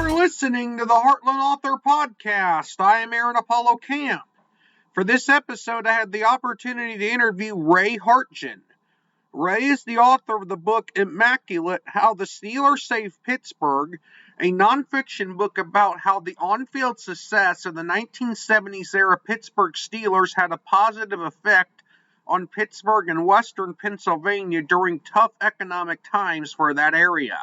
You're listening to the Heartland Author Podcast. I am Aaron Apollo Camp. For this episode, I had the opportunity to interview Ray Hartjen. Ray is the author of the book Immaculate, How the Steelers Saved Pittsburgh, a nonfiction book about how the on-field success of the 1970s-era Pittsburgh Steelers had a positive effect on Pittsburgh and western Pennsylvania during tough economic times for that area.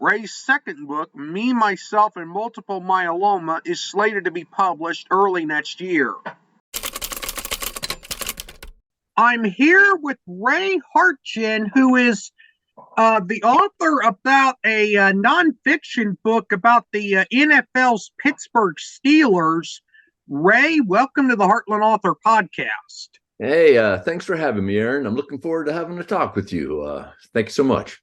Ray's second book, Me, Myself, and Multiple Myeloma, is slated to be published early next year. I'm here with Ray Hartjen, who is the author about a nonfiction book about the NFL's Pittsburgh Steelers. Ray, welcome to the Heartland Author Podcast. Hey, thanks for having me, Aaron. I'm looking forward to having a talk with you. Thank you so much.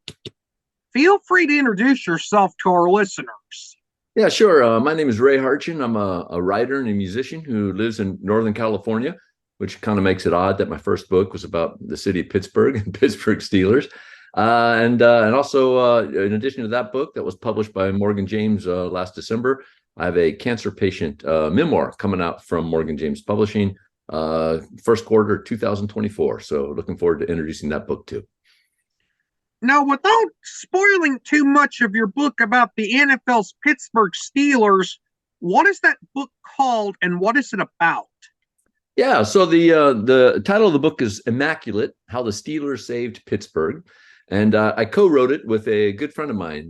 Feel free to introduce yourself to our listeners. Yeah, sure. My name is Ray Hartjen. I'm a writer and a musician who lives in Northern California, which kind of makes it odd that my first book was about the city of Pittsburgh and Pittsburgh Steelers. And also, in addition to that book that was published by Morgan James last December, I have a cancer patient memoir coming out from Morgan James Publishing, first quarter 2024. So looking forward to introducing that book too. Now, without spoiling too much of your book about the NFL's Pittsburgh Steelers, what is that book called and what is it about? Yeah, so the title of the book is Immaculate, How the Steelers Saved Pittsburgh. And I co-wrote it with a good friend of mine,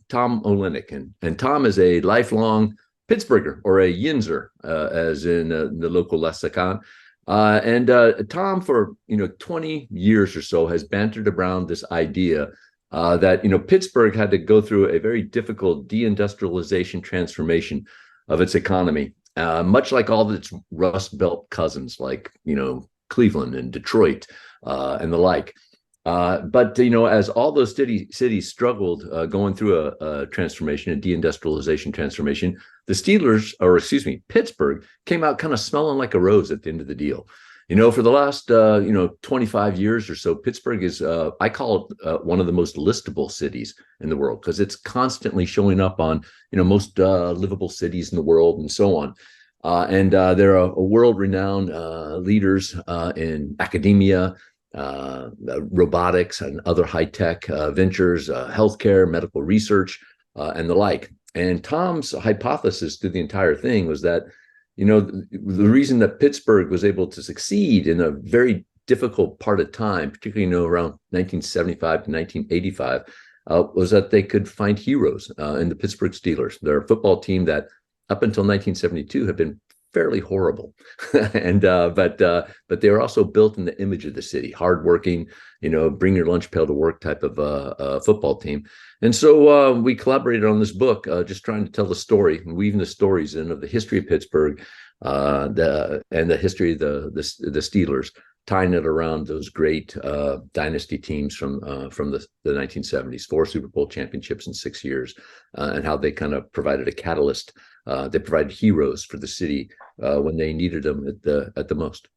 Tom Olenek. And Tom is a lifelong Pittsburgher, or a Yinzer, as in the local lexicon. And Tom, for 20 years or so, has bantered around this idea that Pittsburgh had to go through a very difficult deindustrialization transformation of its economy, much like all of its Rust Belt cousins, like Cleveland and Detroit and the like. But as all those cities struggled going through a transformation, a deindustrialization transformation, Pittsburgh came out kind of smelling like a rose at the end of the deal. For the last 25 years or so, Pittsburgh is I call it one of the most listable cities in the world, because it's constantly showing up on most livable cities in the world and so on. And there are world-renowned leaders in academia, robotics and other high-tech ventures, healthcare, medical research, and the like. And Tom's hypothesis through the entire thing was that, the reason that Pittsburgh was able to succeed in a very difficult part of time, particularly, around 1975 to 1985, was that they could find heroes in the Pittsburgh Steelers. They're a football team that up until 1972 had been fairly horrible, and but they were also built in the image of the city, hardworking, bring your lunch pail to work type of football team. And so we collaborated on this book, just trying to tell the story, weaving the stories in of the history of Pittsburgh, and the history of the Steelers, tying it around those great dynasty teams from the 1970s, 4 Super Bowl championships in 6 years, and how they kind of provided a catalyst. They provided heroes for the city when they needed them at the most.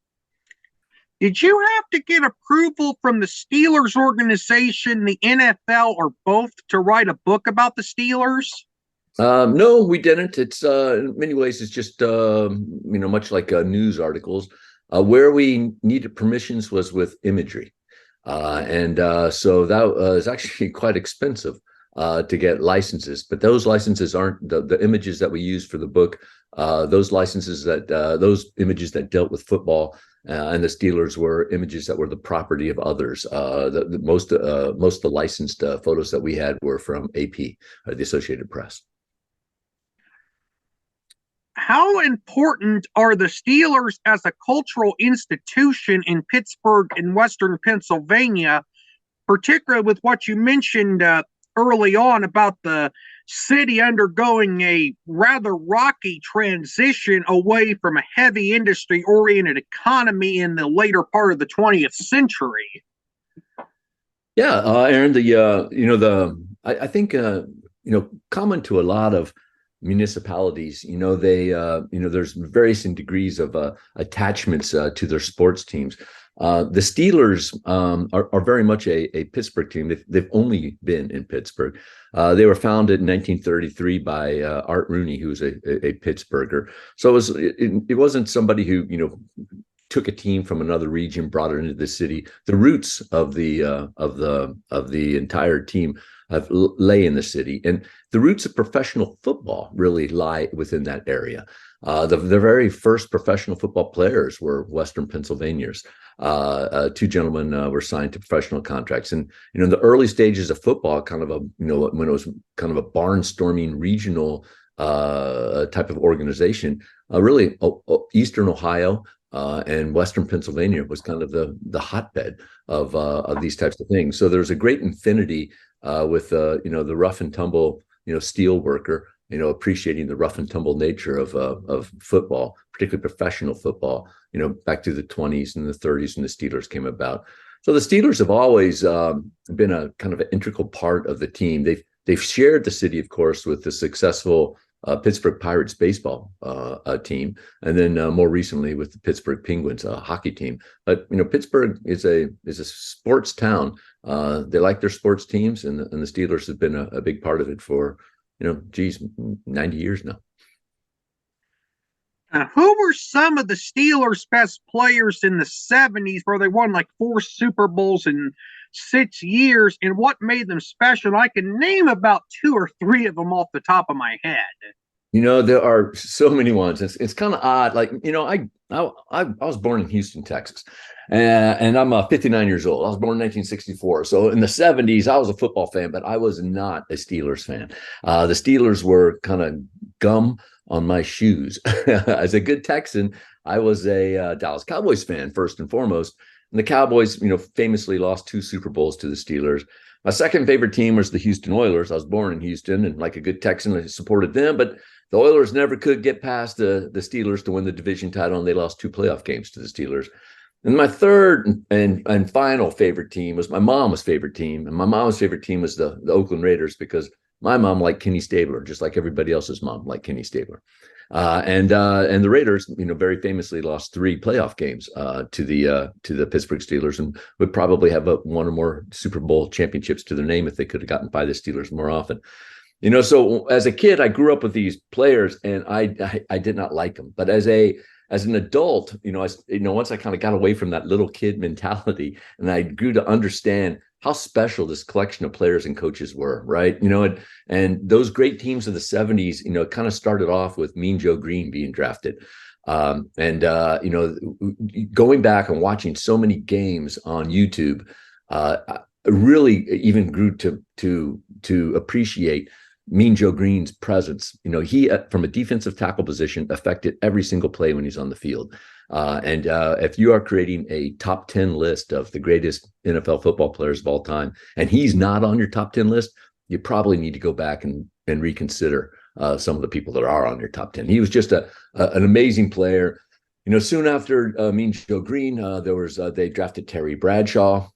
Did you have to get approval from the Steelers organization, the NFL, or both to write a book about the Steelers? No, we didn't. It's in many ways, it's just much like news articles. Where we needed permissions was with imagery, and so that was actually quite expensive to get licenses. But those licenses aren't the images that we use for the book. Those licenses those images that dealt with football and the Steelers were images that were the property of others. Most of the licensed photos that we had were from AP, the Associated Press. How important are the Steelers as a cultural institution in Pittsburgh and western Pennsylvania, particularly with what you mentioned early on about the city undergoing a rather rocky transition away from a heavy industry-oriented economy in the later part of the 20th century? Yeah, Aaron, I think common to a lot of municipalities, there's various degrees of attachments to their sports teams. The Steelers are very much a Pittsburgh team. They've only been in Pittsburgh. They were founded in 1933 by Art Rooney, who was a Pittsburgher. So it wasn't somebody who took a team from another region, brought it into the city. The roots of the entire team lay in the city, and the roots of professional football really lie within that area. The very first professional football players were Western Pennsylvanians. Two gentlemen were signed to professional contracts, and in the early stages of football, kind of when it was kind of a barnstorming regional type of organization, really Eastern Ohio and Western Pennsylvania was kind of the hotbed of these types of things. So there's a great affinity with the rough and tumble steel worker, appreciating the rough and tumble nature of football, particularly professional football, back to the 20s and the 30s when the Steelers came about. So the Steelers have always been a kind of an integral part of the team. They've shared the city, of course, with the successful Pittsburgh Pirates baseball team, and then more recently with the Pittsburgh Penguins hockey team. But Pittsburgh is a sports town. They like their sports teams, and the Steelers have been a big part of it for 90 years now. Who were some of the Steelers' best players in the 70s, where they won like 4 Super Bowls in 6 years, and what made them special? I can name about 2 or 3 of them off the top of my head. There are so many ones. It's kind of odd. Like, I was born in Houston, Texas, and I'm 59 years old. I was born in 1964. So in the 70s, I was a football fan, but I was not a Steelers fan. The Steelers were kind of gum on my shoes. As a good Texan, I was a Dallas Cowboys fan first and foremost. And the Cowboys, famously lost 2 Super Bowls to the Steelers. My second favorite team was the Houston Oilers. I was born in Houston, and like a good Texan, I supported them. But the Oilers never could get past the Steelers to win the division title, and they lost 2 playoff games to the Steelers. And my third and final favorite team was my mom's favorite team. And my mom's favorite team was the Oakland Raiders, because my mom liked Kenny Stabler, just like everybody else's mom liked Kenny Stabler. And the Raiders, very famously lost 3 playoff games to the Pittsburgh Steelers, and would probably have 1 or more Super Bowl championships to their name if they could have gotten by the Steelers more often. So as a kid, I grew up with these players, and I did not like them. But as an adult, once I kind of got away from that little kid mentality, and I grew to understand how special this collection of players and coaches were, right? And those great teams of the 70s, kind of started off with Mean Joe Green being drafted. Going back and watching so many games on YouTube, really even grew to appreciate Mean Joe Green's presence. He, from a defensive tackle position, affected every single play when he's on the field. And if you are creating a top 10 list of the greatest NFL football players of all time, and he's not on your top 10 list, you probably need to go back and reconsider some of the people that are on your top 10. He was just an amazing player. Soon after Mean Joe Green, they drafted Terry Bradshaw.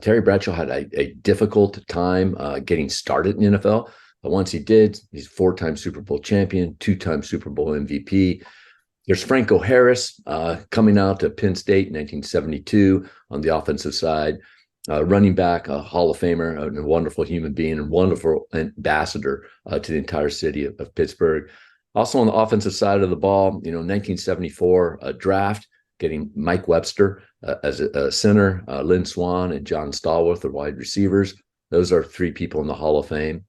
Terry Bradshaw had a difficult time getting started in the NFL. But once he did, he's 4-time Super Bowl champion, 2-time Super Bowl MVP. There's Franco Harris coming out to Penn State in 1972 on the offensive side. Running back, a Hall of Famer, a wonderful human being, and wonderful ambassador to the entire city of Pittsburgh. Also on the offensive side of the ball, 1974 draft, getting Mike Webster as a center, Lynn Swann and John Stallworth, the wide receivers. Those are 3 people in the Hall of Fame.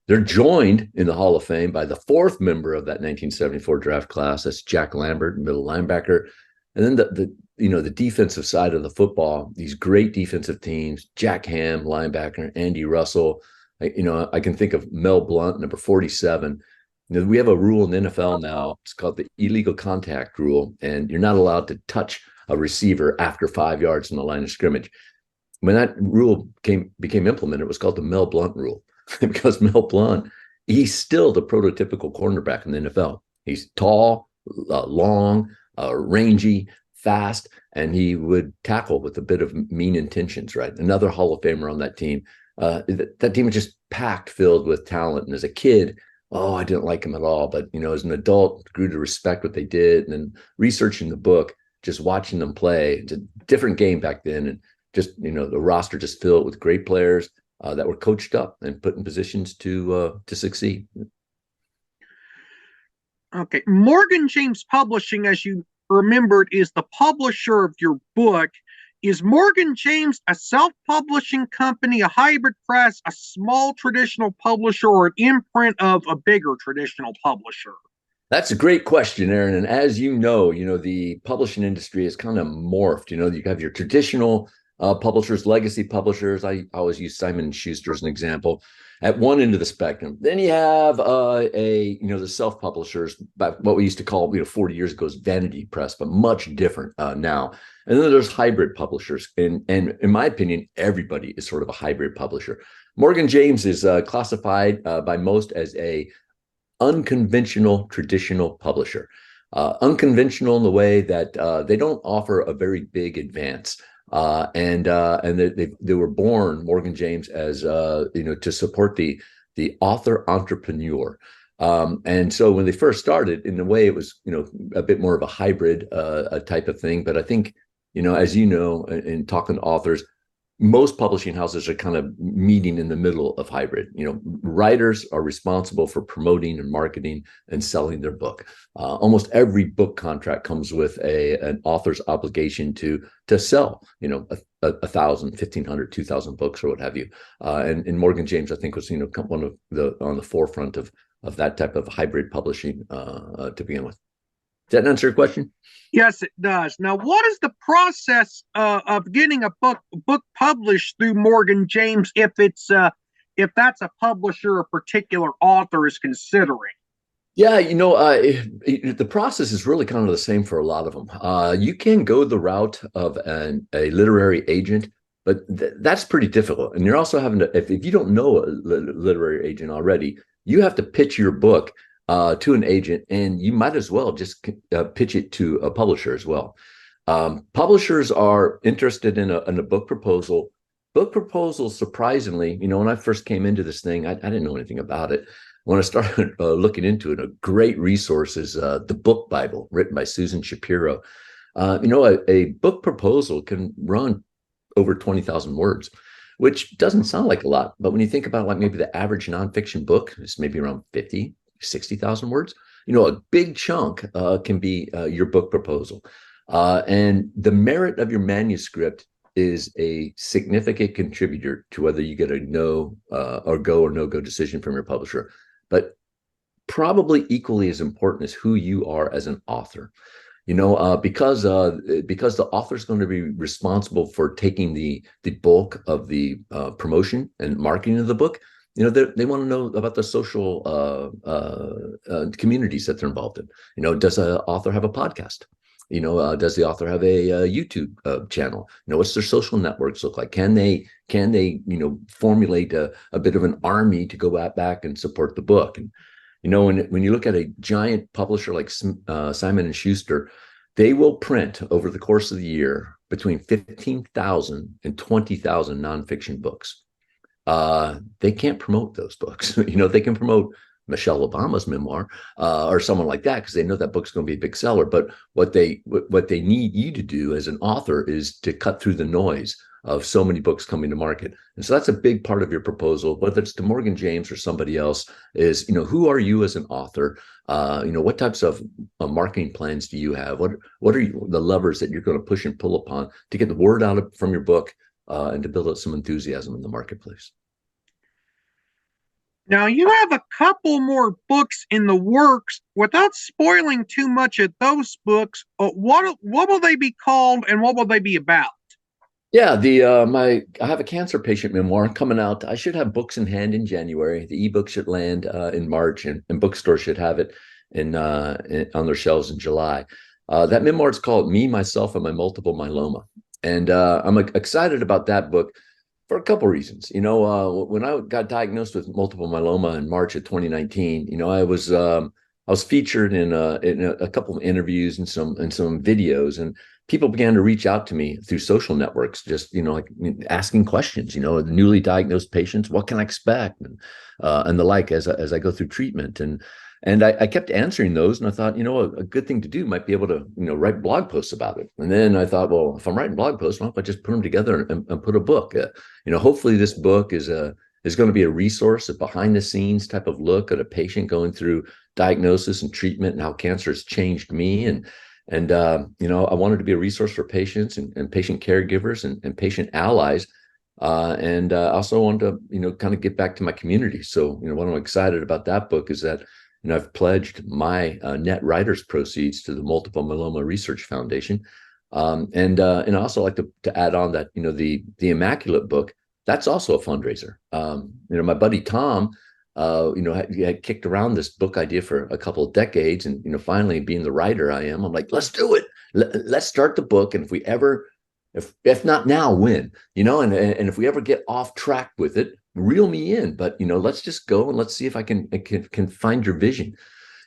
They're joined in the Hall of Fame by the 4th member of that 1974 draft class. That's Jack Lambert, middle linebacker. And then the defensive side of the football, these great defensive teams, Jack Ham, linebacker, Andy Russell. I can think of Mel Blount, number 47. We have a rule in the NFL now. It's called the illegal contact rule, and you're not allowed to touch a receiver after 5 yards in the line of scrimmage. When that rule became implemented, it was called the Mel Blount rule. Because Mel Blount, he's still the prototypical cornerback in the NFL. He's tall, long, rangy, fast, and he would tackle with a bit of mean intentions, right? Another Hall of Famer on that team. That team was just packed filled with talent. And as a kid, I didn't like him at all. But, as an adult, grew to respect what they did. And then researching the book, just watching them play. It's a different game back then, and just the roster just filled with great players that were coached up and put in positions to succeed. Okay, Morgan James Publishing, as you remembered, is the publisher of your book. Is Morgan James a self-publishing company, a hybrid press, a small traditional publisher, or an imprint of a bigger traditional publisher? That's a great question, Aaron. And as you know, the publishing industry has kind of morphed. You have your traditional publishers, legacy publishers. I always use Simon & Schuster as an example at one end of the spectrum. Then you have the self-publishers, what we used to call 40 years ago is vanity press, but much different now. And then there's hybrid publishers. And in my opinion, everybody is sort of a hybrid publisher. Morgan James is classified by most as a unconventional traditional publisher. Unconventional in the way that they don't offer a very big advance. And they were born, Morgan James, as to support the author entrepreneur. And so when they first started, in a way, it was a bit more of a hybrid type of thing. But I think as in talking to authors, most publishing houses are kind of meeting in the middle of hybrid. Writers are responsible for promoting and marketing and selling their book. Almost every book contract comes with an author's obligation to sell, 1,000, 1,500, 2,000 books or what have you. And Morgan James, I think, was one of on the forefront of that type of hybrid publishing to begin with. Does that answer your question? Yes, it does. Now, what is the process of getting a book published through Morgan James if that's a publisher a particular author is considering? Yeah, the process is really kind of the same for a lot of them. You can go the route of a literary agent, but that's pretty difficult. And you're also having to, if you don't know a literary agent already, you have to pitch your book to an agent, and you might as well just pitch it to a publisher as well. Publishers are interested in a book proposal. Book proposals, surprisingly, when I first came into this thing, I didn't know anything about it. When I started looking into it, a great resource is the Book Bible, written by Susan Shapiro. A book proposal can run over 20,000 words, which doesn't sound like a lot. But when you think about like maybe the average nonfiction book is maybe around 50, 60,000 words, a big chunk can be your book proposal. And the merit of your manuscript is a significant contributor to whether you get a no or go or no-go decision from your publisher. But probably equally as important is who you are as an author. Because the author is going to be responsible for taking the bulk of the promotion and marketing of the book. They want to know about the social communities that they're involved in. Does the author have a podcast? Does the author have a YouTube channel? What's their social networks look like? Can they formulate a bit of an army to go back and support the book? And when you look at a giant publisher like Simon & Schuster, they will print over the course of the year between 15,000 and 20,000 nonfiction books. They can't promote those books. They can promote Michelle Obama's memoir or someone like that because they know that book's going to be a big seller. But what they need you to do as an author is to cut through the noise of so many books coming to market. And so that's a big part of your proposal, whether it's to Morgan James or somebody else, is, who are you as an author? What types of marketing plans do you have? What are the levers that you're going to push and pull upon to get the word out from your book and to build up some enthusiasm in the marketplace? Now, you have a couple more books in the works. Without spoiling too much of those books, what will they be called and what will they be about? Yeah, I have a cancer patient memoir coming out. I should have books in hand in January. The ebook should land in March, and bookstores should have it on their shelves in July. That memoir is called Me, Myself, and My Multiple Myeloma. And I'm excited about that book for a couple reasons. When I got diagnosed with multiple myeloma in March of 2019, I was featured in a couple of interviews and some videos, and people began to reach out to me through social networks, just like asking questions. Newly diagnosed patients, what can I expect, and the like as I go through treatment. And And I kept answering those, and I thought, a good thing to do might be able to, write blog posts about it. And then I thought, well, if I'm writing blog posts, why don't I just put them together and put a book? Hopefully this book is going to be a resource, a behind the scenes type of look at a patient going through diagnosis and treatment and how cancer has changed me. And I wanted to be a resource for patients and patient caregivers and patient allies. And I also wanted to, kind of get back to my community. So, what I'm excited about that book is that, I've pledged my net writers proceeds to the Multiple Myeloma Research Foundation. And I also like to add on that, the Immaculate book, that's also a fundraiser. My buddy Tom, had kicked around this book idea for a couple of decades. And, finally being the writer I'm like, let's do it. Let's start the book. And if not now, when, and if we ever get off track with it, reel me in, but, let's just go and let's see if I can find your vision,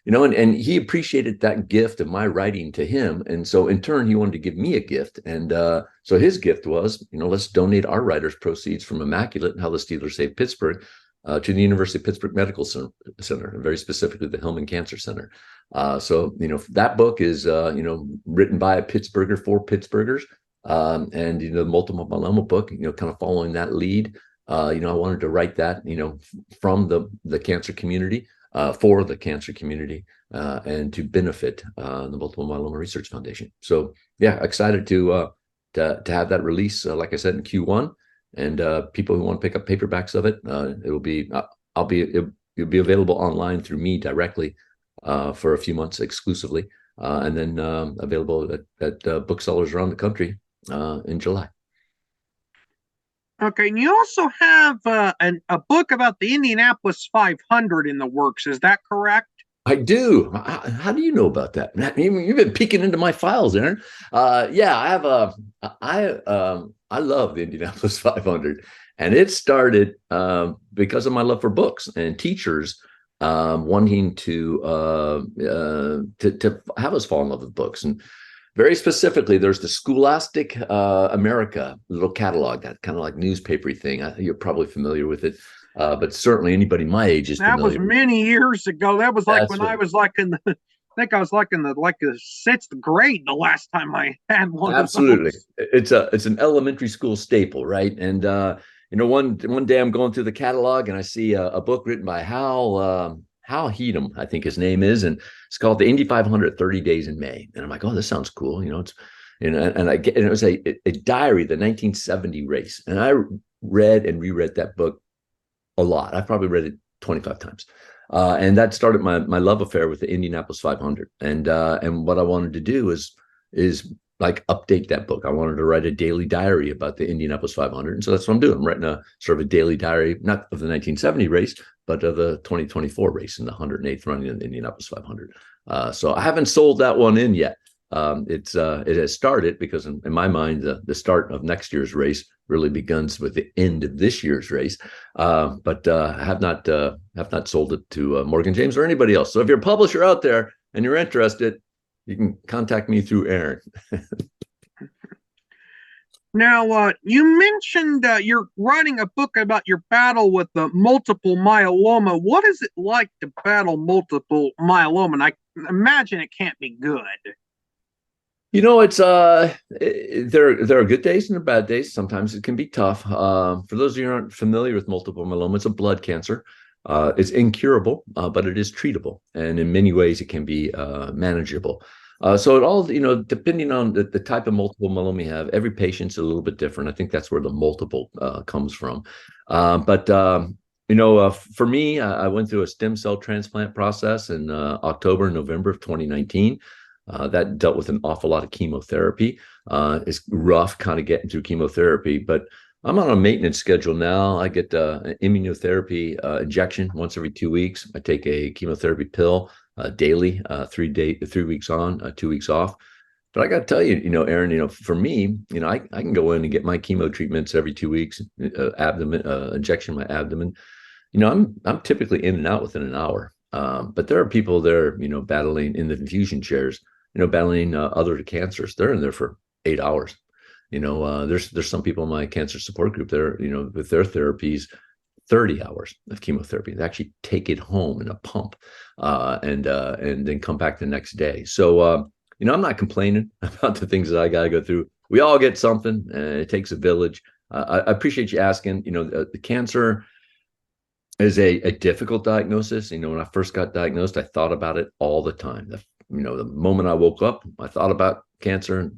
and he appreciated that gift of my writing to him. And so in turn, he wanted to give me a gift. And so his gift was, let's donate our writers' proceeds from Immaculate and How the Steelers Saved Pittsburgh to the University of Pittsburgh Medical Center, and very specifically the Hillman Cancer Center. So, that book is, written by a Pittsburgher for Pittsburghers. And, the Multiple Myeloma book, kind of following that lead. I wanted to write that, from the cancer community, for the cancer community, and to benefit the Multiple Myeloma Research Foundation. So, yeah, excited to have that release, like I said, in Q1. And people who want to pick up paperbacks of it, it'll be available online through me directly for a few months exclusively, and then available at booksellers around the country in July. Okay, and you also have a book about the Indianapolis 500 in the works. Is that correct? I do. How do you know about that? You've been peeking into my files, Aaron. Yeah, I have I love the Indianapolis 500, and it started because of my love for books and teachers wanting to have us fall in love with books. And very specifically, there's the Scholastic America little catalog, that kind of like newspapery thing. You're probably familiar with it, but certainly anybody my age is familiar. That was many years ago. That was like when I was like in the, I think I was like in the sixth grade the last time I had one. Absolutely, it's an elementary school staple, right? And one day I'm going through the catalog and I see a book written by Hal Heedham, I think his name is, and it's called The Indy 500 30 Days in May. And I'm like, oh, this sounds cool. It's, and it was a diary, the 1970 race. And I read and reread that book a lot. I've probably read it 25 times. And that started my love affair with the Indianapolis 500. And what I wanted to do is like update that book. I wanted to write a daily diary about the Indianapolis 500. And so that's what I'm doing. I'm writing a sort of a daily diary, not of the 1970 race, but of the 2024 race and the 108th running in the Indianapolis 500. So I haven't sold that one in yet. It has started because in my mind, the start of next year's race really begins with the end of this year's race. But I have not sold it to Morgan James or anybody else. So if you're a publisher out there and you're interested, you can contact me through Aaron. Now, you mentioned you're writing a book about your battle with the multiple myeloma. What is it like to battle multiple myeloma? And I imagine it can't be good. It's there are good days and there are bad days. Sometimes it can be tough. For those of you who aren't familiar with multiple myeloma, it's a blood cancer. It's incurable, but it is treatable, and in many ways it can be manageable. So it all, depending on the type of multiple myeloma you have, every patient's a little bit different. I think that's where the multiple comes from. But for me, I went through a stem cell transplant process in October and November of 2019. That dealt with an awful lot of chemotherapy. It's rough kind of getting through chemotherapy, but I'm on a maintenance schedule now. I get an immunotherapy injection once every 2 weeks. I take a chemotherapy pill daily, 3 weeks on, 2 weeks off. But I got to tell you, Aaron, for me, I can go in and get my chemo treatments every 2 weeks, abdomen injection, my abdomen. I'm typically in and out within an hour. But there are people there, battling in the infusion chairs, battling other cancers. They're in there for 8 hours. There's some people in my cancer support group there, with their therapies 30 hours of chemotherapy. They actually take it home in a pump and then come back the next day. So, I'm not complaining about the things that I got to go through. We all get something. It takes a village. I appreciate you asking. The cancer is a difficult diagnosis. When I first got diagnosed, I thought about it all the time. The moment I woke up, I thought about cancer.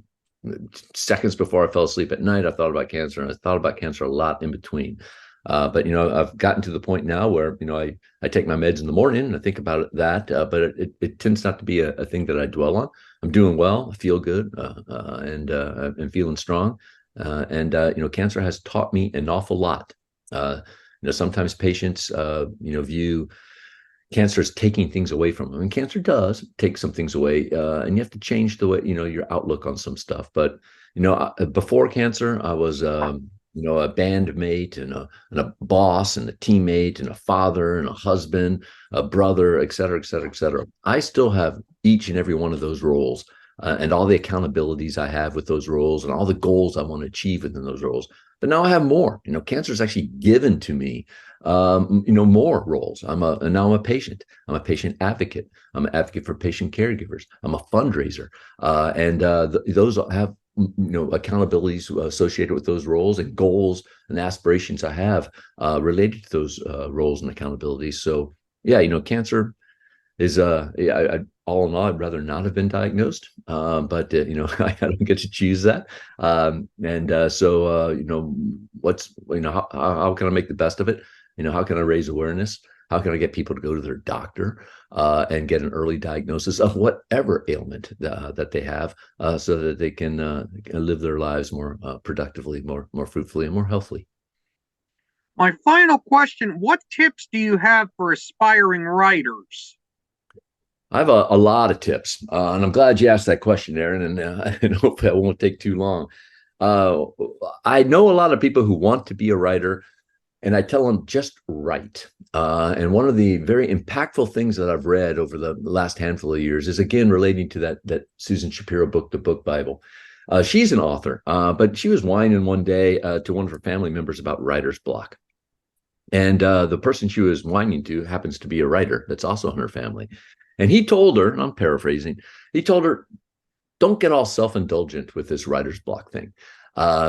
Seconds before I fell asleep at night, I thought about cancer, and I thought about cancer a lot in between. But I've gotten to the point now where I take my meds in the morning and I think about that, but it tends not to be a thing that I dwell on. I'm doing well, I feel good, and I'm feeling strong. Cancer has taught me an awful lot. Sometimes patients view cancer is taking things away from them, and cancer does take some things away, and you have to change the way your outlook on some stuff. But before cancer, I was a bandmate and a boss and a teammate and a father and a husband, a brother, et cetera, et cetera, et cetera. I still have each and every one of those roles, and all the accountabilities I have with those roles and all the goals I want to achieve within those roles. But now I have more. Cancer is actually given to me more roles. Now I'm a patient. I'm a patient advocate. I'm an advocate for patient caregivers. I'm a fundraiser. Those have, accountabilities associated with those roles and goals and aspirations I have related to those roles and accountabilities. So yeah, cancer is all in all, I'd rather not have been diagnosed, but I don't get to choose that. How can I make the best of it? How can I raise awareness? How can I get people to go to their doctor and get an early diagnosis of whatever ailment that they have, so that they can live their lives more productively, more fruitfully, and more healthily? My final question: what tips do you have for aspiring writers? I have a lot of tips, and I'm glad you asked that question, Aaron, and I hope that won't take too long. I know a lot of people who want to be a writer, and I tell them just write. And one of the very impactful things that I've read over the last handful of years is, again, relating to that Susan Shapiro book, The Book Bible. She's an author, but she was whining one day to one of her family members about writer's block. And the person she was whining to happens to be a writer that's also in her family. And he told her, and I'm paraphrasing, he told her, don't get all self-indulgent with this writer's block thing,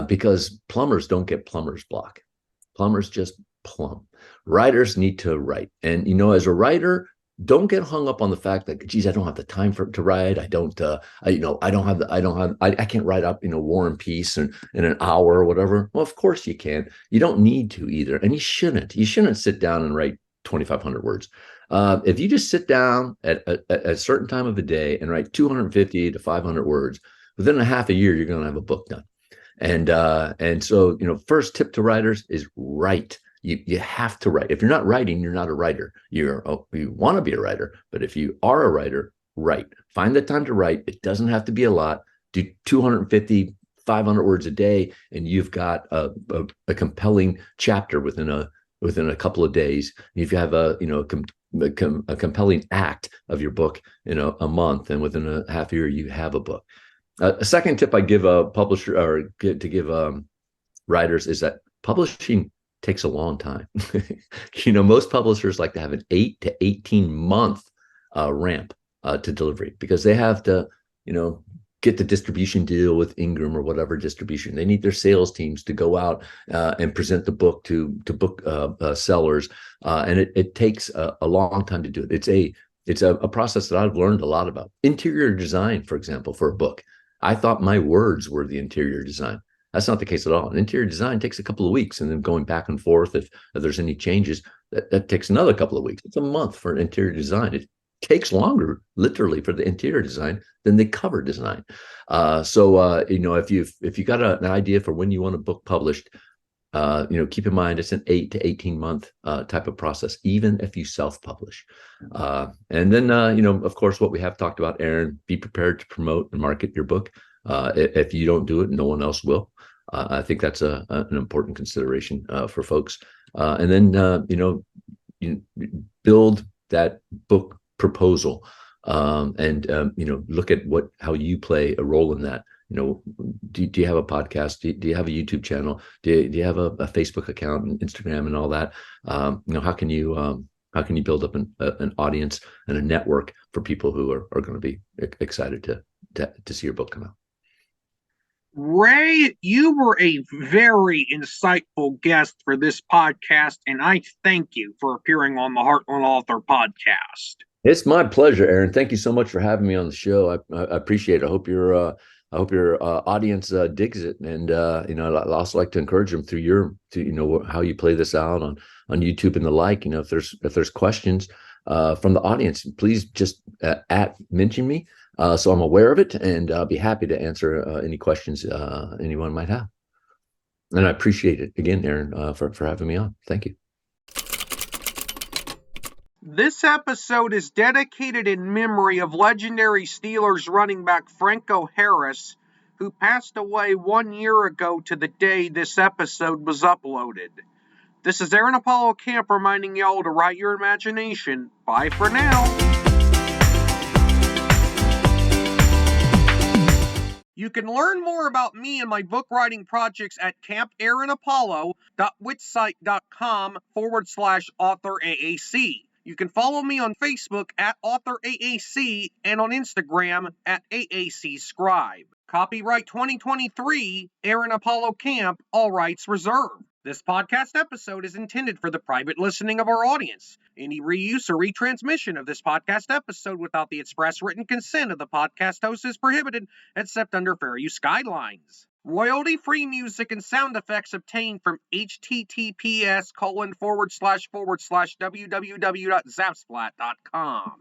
because plumbers don't get plumber's block. Plumbers just plumb. Writers need to write. And, as a writer, don't get hung up on the fact that, geez, I don't have the time to write. I can't write up, War and Peace in an hour or whatever. Well, of course you can. You don't need to either. And you shouldn't sit down and write 2,500 words. If you just sit down at a certain time of the day and write 250 to 500 words, within a half a year, you're going to have a book done. And so, first tip to writers is write. You have to write. If you're not writing, you're not a writer. You want to be a writer, but if you are a writer, write. Find the time to write. It doesn't have to be a lot. Do 250, 500 words a day, and you've got a compelling chapter within a couple of days. If you have a compelling act of your book, a month, and within a half year, you have a book. A second tip I give a publisher or to give writers is that publishing takes a long time. Most publishers like to have an 8 to 18 month ramp to delivery, because they have to, get the distribution deal with Ingram or whatever distribution. They need their sales teams to go out and present the book to book sellers, and it takes a long time to do it. It's a process that I've learned a lot about. Interior design, for example, for a book. I thought my words were the interior design. That's not the case at all. An interior design takes a couple of weeks, and then going back and forth, if there's any changes, that takes another couple of weeks. It's a month for an interior design. It takes longer, literally, for the interior design than the cover design. If you got an idea for when you want a book published, keep in mind it's an 8 to 18 month type of process, even if you self-publish. And then, of course, what we have talked about, Aaron, be prepared to promote and market your book. If you don't do it, no one else will. I think that's an important consideration for folks. And then, you build that book proposal, and look at how you play a role in that. do you have a podcast? Do you have a YouTube channel? Do you have a Facebook account and Instagram and all that? How can you build up an audience and a network for people who are going to be excited to see your book come out? Ray, you were a very insightful guest for this podcast, and I thank you for appearing on the Heartland Author podcast. It's my pleasure, Aaron. Thank you so much for having me on the show. I appreciate it. I hope your audience digs it, and I'd also like to encourage them through how you play this out on YouTube and the like. If there's questions from the audience, please just mention me so I'm aware of it, and I'll be happy to answer any questions anyone might have. And I appreciate it again, Aaron, for having me on. Thank you. This episode is dedicated in memory of legendary Steelers running back Franco Harris, who passed away 1 year ago to the day this episode was uploaded. This is Aaron Apollo Camp reminding y'all to write your imagination. Bye for now. You can learn more about me and my book writing projects at campaaronapollo.wixsite.com/authoraac. You can follow me on Facebook at AuthorAAC and on Instagram at AACScribe. Copyright 2023, Aaron Apollo Camp, all rights reserved. This podcast episode is intended for the private listening of our audience. Any reuse or retransmission of this podcast episode without the express written consent of the podcast host is prohibited, except under fair use guidelines. Royalty-free music and sound effects obtained from https://www.zapsplat.com.